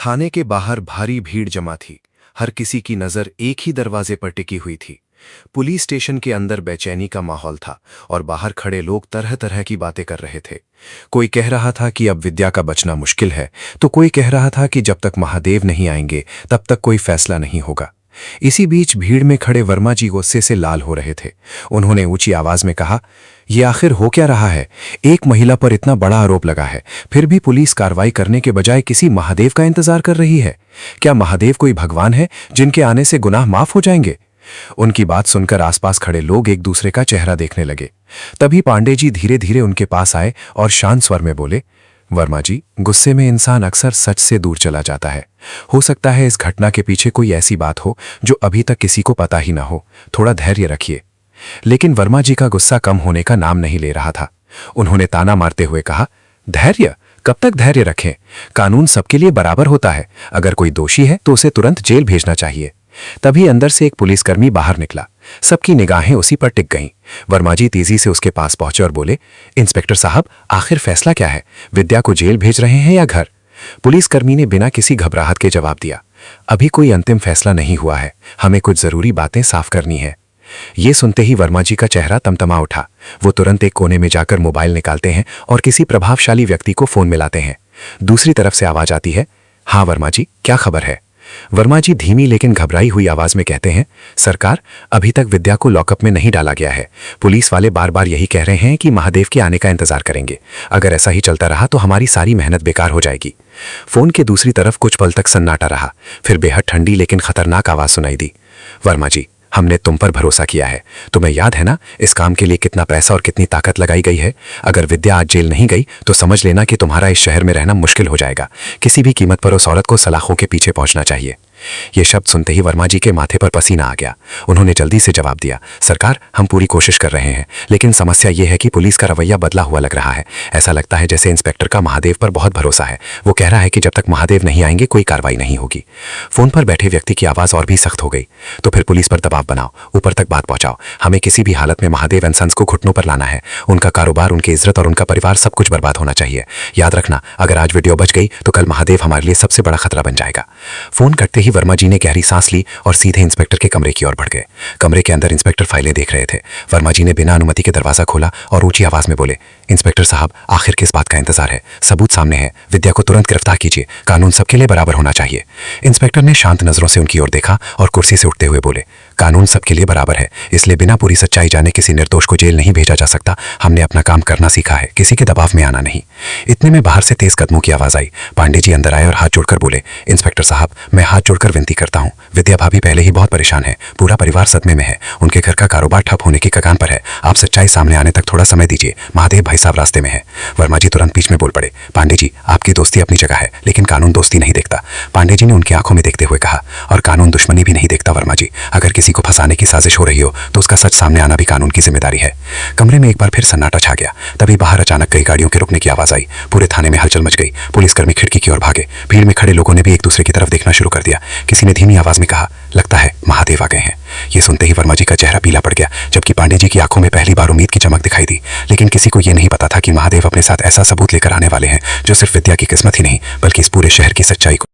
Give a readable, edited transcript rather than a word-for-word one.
थाने के बाहर भारी भीड़ जमा थी। हर किसी की नजर एक ही दरवाजे पर टिकी हुई थी। पुलिस स्टेशन के अंदर बेचैनी का माहौल था और बाहर खड़े लोग तरह तरह की बातें कर रहे थे। कोई कह रहा था कि अब विद्या का बचना मुश्किल है, तो कोई कह रहा था कि जब तक महादेव नहीं आएंगे तब तक कोई फैसला नहीं होगा। इसी बीच भीड़ में खड़े वर्मा जी गुस्से से लाल हो रहे थे। उन्होंने ऊंची आवाज में कहा, यह आखिर हो क्या रहा है? एक महिला पर इतना बड़ा आरोप लगा है, फिर भी पुलिस कार्रवाई करने के बजाय किसी महादेव का इंतजार कर रही है। क्या महादेव कोई भगवान है जिनके आने से गुनाह माफ हो जाएंगे? उनकी बात सुनकर आसपास खड़े लोग एक दूसरे का चेहरा देखने लगे। तभी पांडे जी धीरे धीरे उनके पास आए और शांत स्वर में बोले, वर्मा जी, गुस्से में इंसान अक्सर सच से दूर चला जाता है। हो सकता है इस घटना के पीछे कोई ऐसी बात हो जो अभी तक किसी को पता ही ना हो। थोड़ा धैर्य रखिए। लेकिन वर्मा जी का गुस्सा कम होने का नाम नहीं ले रहा था। उन्होंने ताना मारते हुए कहा, धैर्य? कब तक धैर्य रखें? कानून सबके लिए बराबर होता है। अगर कोई दोषी है तो उसे तुरंत जेल भेजना चाहिए। तभी अंदर से एक पुलिसकर्मी बाहर निकला। सबकी निगाहें उसी पर टिक गईं। वर्मा जी तेजी से उसके पास पहुंचे और बोले, इंस्पेक्टर साहब, आखिर फैसला क्या है? विद्या को जेल भेज रहे हैं या घर? पुलिसकर्मी ने बिना किसी घबराहट के जवाब दिया, अभी कोई अंतिम फैसला नहीं हुआ है। हमें कुछ जरूरी बातें साफ करनी है। ये सुनते ही वर्मा जी का चेहरा तमतमा उठा। वो तुरंत एक कोने में जाकर मोबाइल निकालते हैं और किसी प्रभावशाली व्यक्ति को फोन मिलाते हैं। दूसरी तरफ से आवाज आती है, हाँ वर्मा जी, क्या खबर है? वर्मा जी धीमी लेकिन घबराई हुई आवाज में कहते हैं, सरकार, अभी तक विद्या को लॉकअप में नहीं डाला गया है। पुलिस वाले बार बार यही कह रहे हैं कि महादेव के आने का इंतजार करेंगे। अगर ऐसा ही चलता रहा तो हमारी सारी मेहनत बेकार हो जाएगी। फोन के दूसरी तरफ कुछ पल तक सन्नाटा रहा। फिर बेहद ठंडी लेकिन खतरनाक आवाज सुनाई दी, वर्मा जी, हमने तुम पर भरोसा किया है। तुम्हें याद है ना इस काम के लिए कितना पैसा और कितनी ताकत लगाई गई है? अगर विद्या आज जेल नहीं गई तो समझ लेना कि तुम्हारा इस शहर में रहना मुश्किल हो जाएगा। किसी भी कीमत पर उस औरत को सलाखों के पीछे पहुंचना चाहिए। ये शब्द सुनते ही वर्मा जी के माथे पर पसीना आ गया। उन्होंने जल्दी से जवाब दिया, सरकार, हम पूरी कोशिश कर रहे हैं, लेकिन समस्या ये है कि पुलिस का रवैया बदला हुआ लग रहा है। ऐसा लगता है जैसे इंस्पेक्टर का महादेव पर बहुत भरोसा है। वो कह रहा है कि जब तक महादेव नहीं आएंगे कोई कार्रवाई नहीं होगी। फोन पर बैठे व्यक्ति की आवाज और भी सख्त हो गई, तो फिर पुलिस पर दबाव बनाओ, ऊपर तक बात पहुंचाओ। हमें किसी भी हालत में महादेव एंड सन्स को घुटनों पर लाना है। उनका कारोबार, उनकी इज्जत और उनका परिवार सब कुछ बर्बाद होना चाहिए। याद रखना, अगर आज वीडियो बच गई तो कल महादेव हमारे लिए सबसे बड़ा खतरा बन जाएगा। फोन कटते ही वर्मा जी ने गहरी सांस ली और सीधे इंस्पेक्टर के कमरे की ओर बढ़ गए। कमरे के अंदर इंस्पेक्टर फाइलें देख रहे थे। वर्मा जी ने बिना अनुमति के दरवाजा खोला और ऊंची आवाज में बोले, इंस्पेक्टर साहब, आखिर किस बात का इंतजार है? सबूत सामने है। विद्या को तुरंत गिरफ्तार कीजिए। कानून सबके लिए बराबर होना चाहिए। इंस्पेक्टर ने शांत नजरों से उनकी ओर देखा और कुर्सी से उठते हुए बोले, कानून सबके लिए बराबर है, इसलिए बिना पूरी सच्चाई जाने किसी निर्दोष को जेल नहीं भेजा जा सकता। हमने अपना काम करना सीखा है, किसी के दबाव में आना नहीं। इतने में बाहर से तेज कदमों की आवाज आई। पांडे जी अंदर आए और हाथ जोड़कर बोले, इंस्पेक्टर साहब, मैं हाथ जोड़कर विनती करता हूं, विद्या भाभी पहले ही बहुत परेशान है। पूरा परिवार सदमे में है। उनके घर का कारोबार ठप होने की कगान पर है। आप सच्चाई सामने आने तक थोड़ा समय दीजिए। महादेव भाई साहब रास्ते में है। वर्मा जी तुरंत बीच में बोल पड़े, पांडे जी, आपकी दोस्ती अपनी जगह है, लेकिन कानून दोस्ती नहीं देखता। पांडे जी ने उनकी आंखों में देखते हुए कहा, और कानून दुश्मनी भी नहीं देखता वर्मा जी। अगर किसी को फंसाने की साजिश हो रही हो तो उसका सच सामने आना भी कानून की जिम्मेदारी है। कमरे में एक बार फिर सन्नाटा छा गया। तभी बाहर अचानक कई गाड़ियों के रुकने की आवाज आई। पूरे थाने में हलचल मच गई। पुलिसकर्मी खिड़की की ओर भागे। भीड़ में खड़े लोगों ने भी एक दूसरे की तरफ देखना शुरू कर दिया। किसी ने धीमी आवाज में कहा, लगता है महादेव आ गए हैं। ये सुनते ही वर्मा जी का चेहरा पीला पड़ गया, जबकि पांडे जी की आंखों में पहली बार उम्मीद की चमक दिखाई दी। लेकिन किसी को यह नहीं पता था कि महादेव अपने साथ ऐसा सबूत लेकर आने वाले हैं जो सिर्फ विद्या की किस्मत ही नहीं बल्कि इस पूरे शहर की सच्चाई को